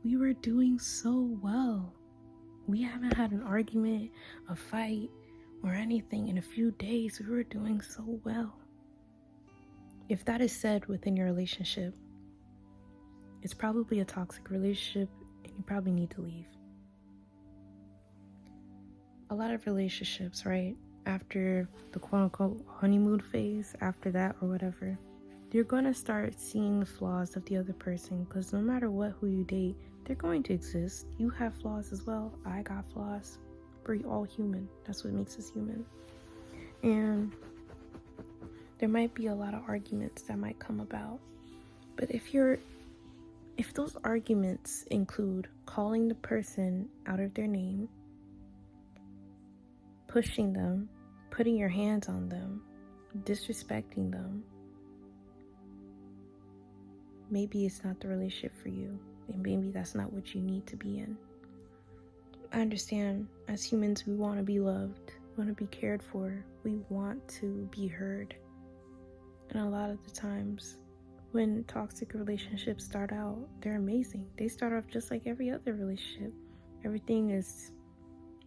we were doing so well. We haven't had an argument, a fight, or anything in a few days. We were doing so well. If that is said within your relationship, it's probably a toxic relationship and you probably need to leave. A lot of relationships, right, after the quote-unquote honeymoon phase, after that or whatever, you're going to start seeing the flaws of the other person, because no matter who you date, they're going to exist. You have flaws as well. I got flaws. We're all human. That's what makes us human. And there might be a lot of arguments that might come about. But if those arguments include calling the person out of their name, pushing them, putting your hands on them, disrespecting them, maybe it's not the relationship for you, and maybe that's not what you need to be in. I understand, as humans, we want to be loved, we want to be cared for, we want to be heard. And a lot of the times, when toxic relationships start out, they're amazing. They start off just like every other relationship. Everything is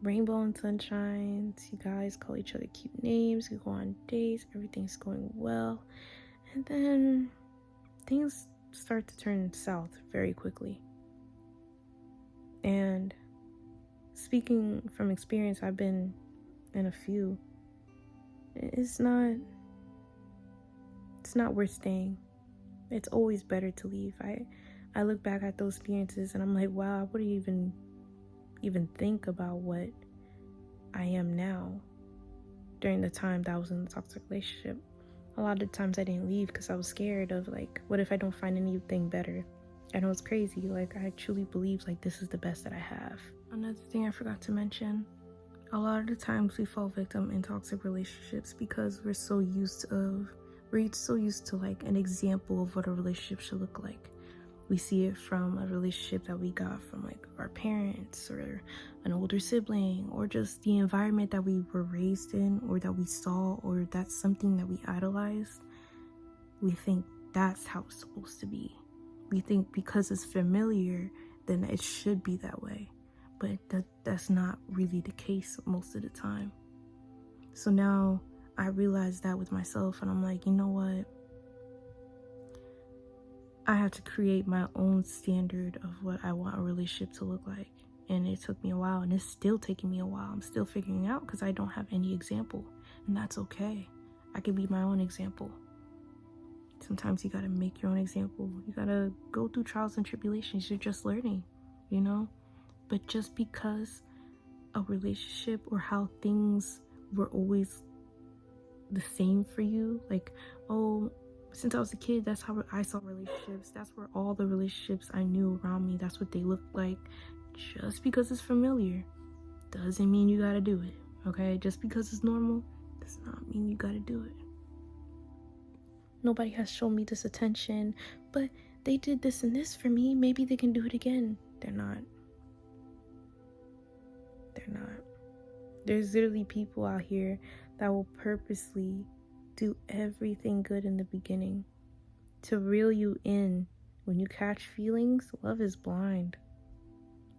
rainbow and sunshine. You guys call each other cute names, you go on dates, everything's going well. And then things start to turn south very quickly. And speaking from experience, I've been in a few. It's not worth staying. It's always better to leave. I look back at those experiences and I'm like, wow, I wouldn't even think about what I am now during the time that I was in a toxic relationship. A lot of times I didn't leave because I was scared of, like, what if I don't find anything better? I know it's crazy. Like, I truly believe, like, this is the best that I have. Another thing I forgot to mention, a lot of the times we fall victim in toxic relationships because we're so used to like an example of what a relationship should look like. We see it from a relationship that we got from like our parents or an older sibling, or just the environment that we were raised in, or that we saw, or that's something that we idolized. We think that's how it's supposed to be. We think because it's familiar, then it should be that way. But that's not really the case most of the time. So now I realize that with myself, and I'm like, you know what? I have to create my own standard of what I want a relationship to look like. And it took me a while, and it's still taking me a while. I'm still figuring out because I don't have any example, and that's okay. I can be my own example. Sometimes you gotta make your own example. You gotta go through trials and tribulations. You're just learning, you know? But just because a relationship or how things were always the same for you, like, oh, since I was a kid, that's how I saw relationships. That's where all the relationships I knew around me, that's what they looked like. Just because it's familiar doesn't mean you gotta do it, okay? Just because it's normal does not mean you gotta do it. Nobody has shown me this attention, but they did this and this for me. Maybe they can do it again. They're not. There's literally people out here that will purposely do everything good in the beginning to reel you in. When you catch feelings, love is blind.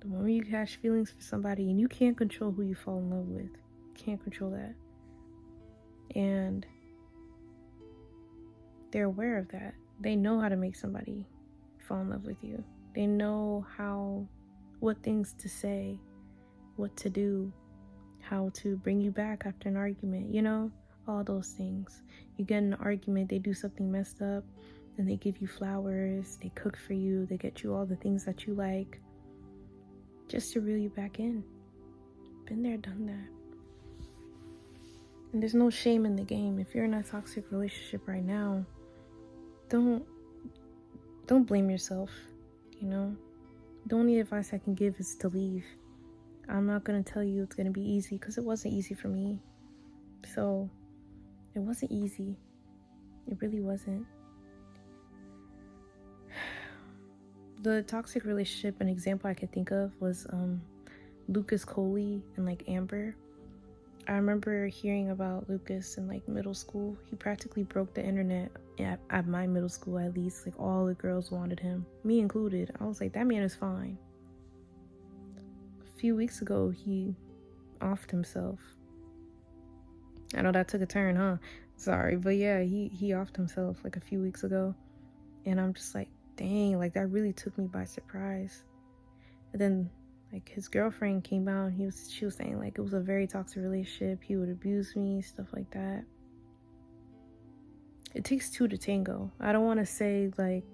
The moment you catch feelings for somebody, and you can't control who you fall in love with, you can't control that. And they're aware of that. They know how to make somebody fall in love with you. They know what things to say, what to do, how to bring you back after an argument, you know, all those things. You get in an argument, they do something messed up, and they give you flowers, they cook for you, they get you all the things that you like, just to reel you back in. Been there, done that. And there's no shame in the game. If you're in a toxic relationship right now, don't blame yourself, you know. The only advice I can give is to leave. I'm not going to tell you it's going to be easy, because it wasn't easy for me. So, it wasn't easy. It really wasn't. The toxic relationship, an example I could think of was Lucas Coley and like Amber. I remember hearing about Lucas in like middle school. He practically broke the internet at my middle school, at least. Like all the girls wanted him, me included. I was like, that man is fine. A few weeks ago, he offed himself. I know that took a turn, huh? Sorry, but yeah, he offed himself like a few weeks ago. And I'm just like, dang, like that really took me by surprise. And then like his girlfriend came out and she was saying like it was a very toxic relationship. He would abuse me, stuff like that. It takes two to tango. I don't want to say like,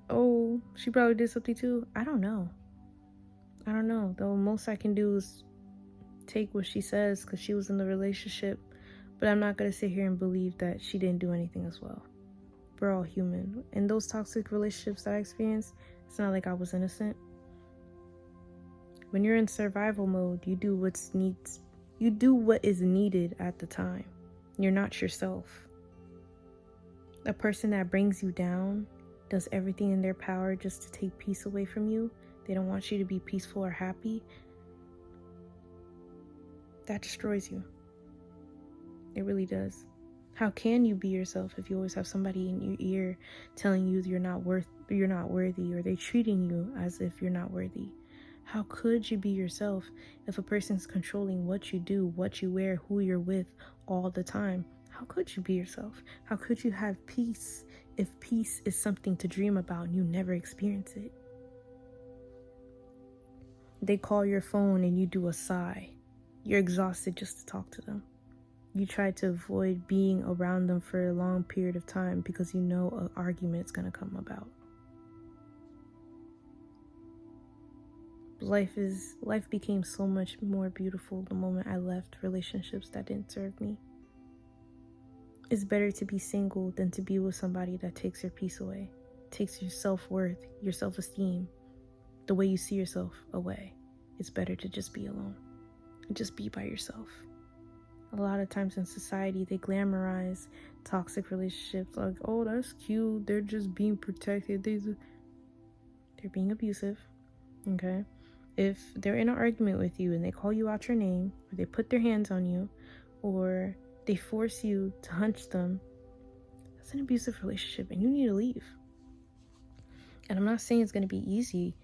oh, she probably did something too. I don't know. The most I can do is take what she says because she was in the relationship, but I'm not gonna sit here and believe that she didn't do anything as well. We're all human. In those toxic relationships that I experienced, it's not like I was innocent. When you're in survival mode, you do what is needed at the time. You're not yourself. A person that brings you down does everything in their power just to take peace away from you. They don't want you to be peaceful or happy. That destroys you. It really does. How can you be yourself if you always have somebody in your ear telling you you're not worthy, or they're treating you as if you're not worthy? How could you be yourself if a person's controlling what you do, what you wear, who you're with all the time? How could you be yourself? How could you have peace if peace is something to dream about and you never experience it? They call your phone and you do a sigh. You're exhausted just to talk to them. You try to avoid being around them for a long period of time because you know an argument's going to come about. Life became so much more beautiful the moment I left relationships that didn't serve me. It's better to be single than to be with somebody that takes your peace away, takes your self-worth, your self-esteem, the way you see yourself away. It's better to just be alone and just be by yourself. A lot of times in society, they glamorize toxic relationships like, oh, that's cute, they're just being protected, they're being abusive, okay? If they're in an argument with you and they call you out your name, or they put their hands on you, or they force you to hunch them, that's an abusive relationship and you need to leave. And I'm not saying it's going to be easy.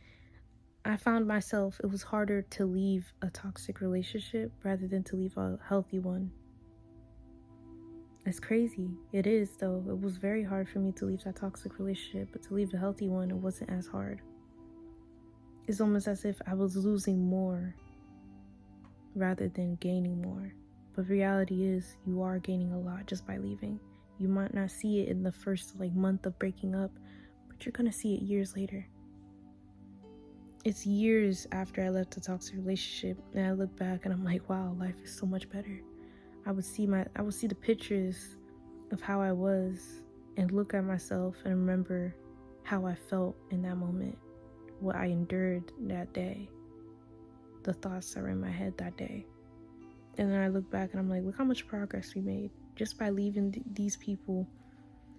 I found myself, it was harder to leave a toxic relationship rather than to leave a healthy one. It's crazy. It is, though. It was very hard for me to leave that toxic relationship, but to leave a healthy one, it wasn't as hard. It's almost as if I was losing more rather than gaining more. But reality is, you are gaining a lot just by leaving. You might not see it in the first month of breaking up, but you're gonna see it years later. It's years after I left a toxic relationship and I look back and I'm like, wow, life is so much better. I would see the pictures of how I was and look at myself and remember how I felt in that moment, what I endured that day, the thoughts that were in my head that day. And then I look back and I'm like, look how much progress we made. Just by leaving these people,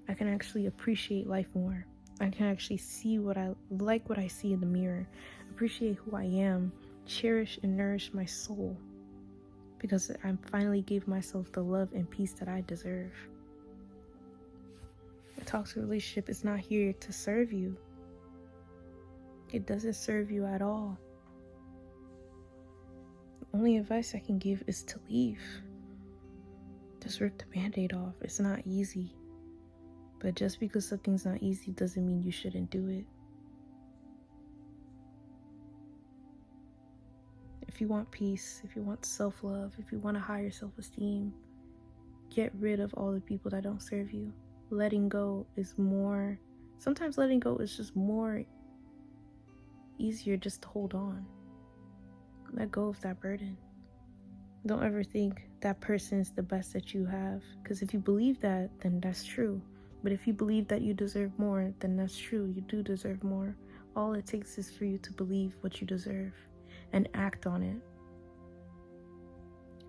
I can actually appreciate life more. I can actually see what I see in the mirror, appreciate who I am, cherish and nourish my soul, because I finally gave myself the love and peace that I deserve. A toxic relationship is not here to serve you. It doesn't serve you at all. The only advice I can give is to leave. Just rip the band-aid off. It's not easy. But just because something's not easy doesn't mean you shouldn't do it. If you want peace, if you want self-love, if you want a higher self-esteem, get rid of all the people that don't serve you. Letting go is more, sometimes letting go is just more easier just to hold on. Let go of that burden. Don't ever think that person is the best that you have, because if you believe that, then that's true. But if you believe that you deserve more, then that's true. You do deserve more. All it takes is for you to believe what you deserve and act on it.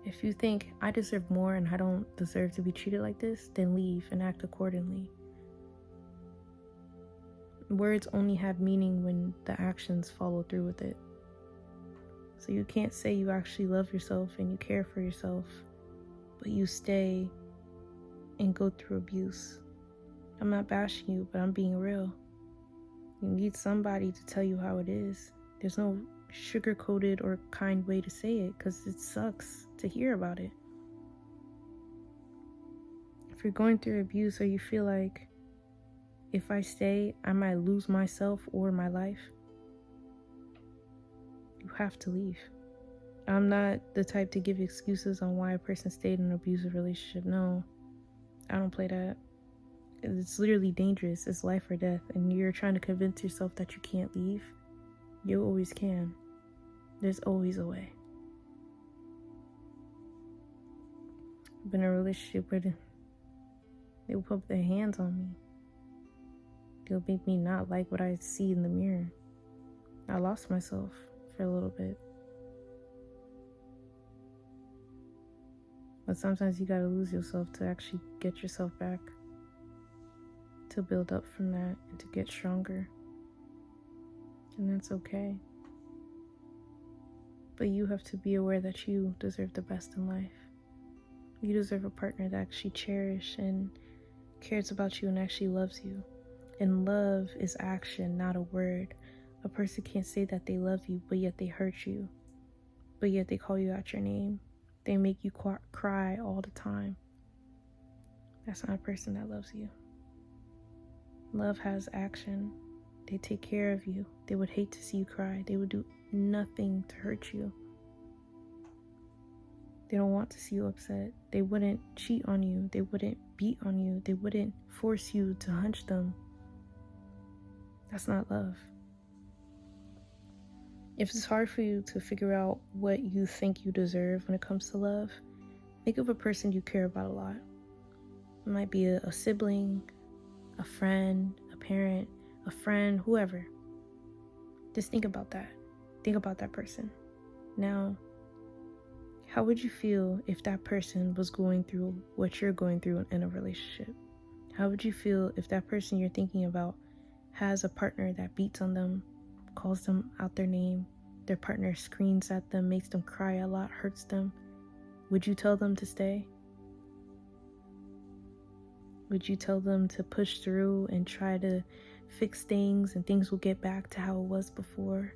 If you think I deserve more and I don't deserve to be treated like this, then leave and act accordingly. Words only have meaning when the actions follow through with it. So you can't say you actually love yourself and you care for yourself, but you stay and go through abuse. I'm not bashing you, but I'm being real. You need somebody to tell you how it is. There's no sugar-coated or kind way to say it, because it sucks to hear about it. If you're going through abuse or you feel like, if I stay, I might lose myself or my life, you have to leave. I'm not the type to give excuses on why a person stayed in an abusive relationship. No, I don't play that. It's literally dangerous. It's life or death. And you're trying to convince yourself that you can't leave. You always can. There's always a way. I've been in a relationship where they will put their hands on me. They'll make me not like what I see in the mirror. I lost myself for a little bit. But sometimes you gotta lose yourself to actually get yourself back. To build up from that and to get stronger. And that's okay. But you have to be aware that you deserve the best in life. You deserve a partner that actually cherishes and cares about you and actually loves you. And love is action, not a word. A person can't say that they love you, but yet they hurt you. But yet they call you out your name. They make you cry all the time. That's not a person that loves you. Love has action. They take care of you. They would hate to see you cry. They would do nothing to hurt you. They don't want to see you upset. They wouldn't cheat on you. They wouldn't beat on you. They wouldn't force you to hunch them. That's not love. If it's hard for you to figure out what you think you deserve when it comes to love, think of a person you care about a lot. It might be a sibling, a friend, a parent, a friend, whoever. Just think about that. Think about that person. Now, how would you feel if that person was going through what you're going through in a relationship? How would you feel if that person you're thinking about has a partner that beats on them, calls them out their name, their partner screams at them, makes them cry a lot, hurts them? Would you tell them to stay? Would you tell them to push through and try to fix things and things will get back to how it was before?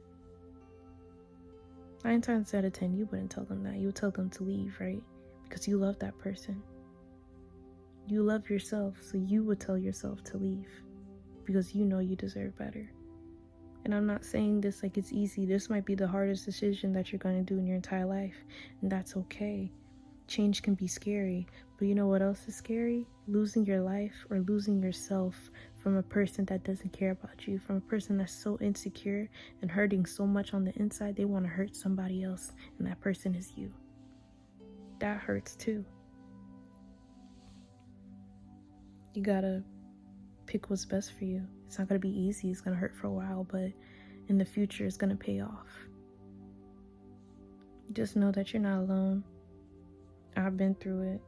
9 times out of 10, you wouldn't tell them that. You would tell them to leave, right? Because you love that person. You love yourself, so you would tell yourself to leave because you know you deserve better. And I'm not saying this like it's easy. This might be the hardest decision that you're going to do in your entire life, and that's okay. Change can be scary, but you know what else is scary? Losing your life or losing yourself from a person that doesn't care about you, from a person that's so insecure and hurting so much on the inside, they want to hurt somebody else, and that person is you. That hurts too. You gotta pick what's best for you. It's not gonna be easy, it's gonna hurt for a while, but in the future, it's gonna pay off. Just know that you're not alone. I've been through it.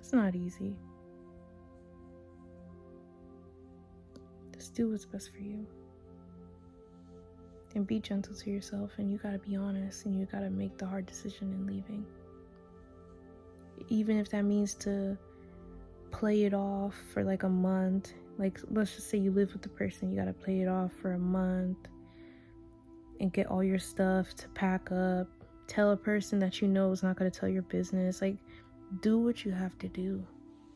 It's not easy. Just do what's best for you. And be gentle to yourself, and you gotta be honest, and you gotta make the hard decision in leaving. Even if that means to play it off for like a month. Like, let's just say you live with the person, you gotta play it off for a month and get all your stuff to pack up. Tell a person that you know is not gonna tell your business. Like, do what you have to do.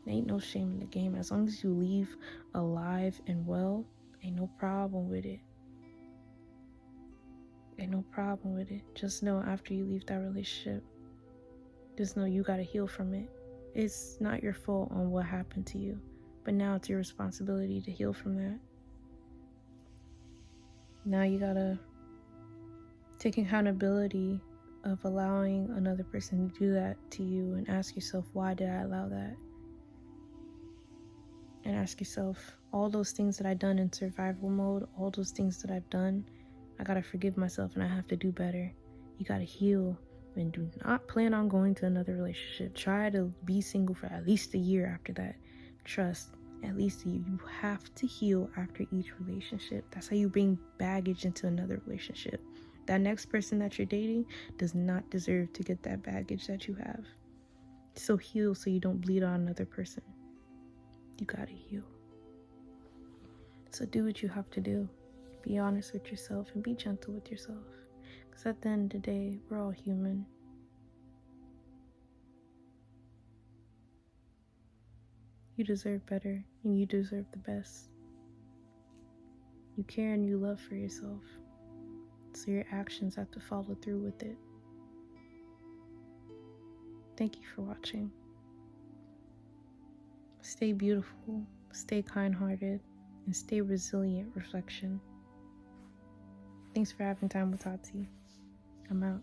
Ain't no shame in the game. As long as you leave alive and well, ain't no problem with it. Ain't no problem with it. Just know after you leave that relationship, just know you gotta heal from it. It's not your fault on what happened to you, but now it's your responsibility to heal from that. Now you gotta take accountability of allowing another person to do that to you and ask yourself, why did I allow that? And ask yourself, all those things that I've done in survival mode, all those things that I've done, I gotta forgive myself and I have to do better. You gotta heal. And do not plan on going to another relationship. Try to be single for at least a year after that. Trust, at least a year. You have to heal after each relationship. That's how you bring baggage into another relationship. That next person that you're dating does not deserve to get that baggage that you have. So heal so you don't bleed on another person. You gotta heal. So do what you have to do. Be honest with yourself and be gentle with yourself. Because at the end of the day, we're all human. You deserve better and you deserve the best. You care and you love for yourself. So your actions have to follow through with it. Thank you for watching. Stay beautiful, stay kind-hearted, and stay resilient, reflection. Thanks for having time with Tati. I'm out.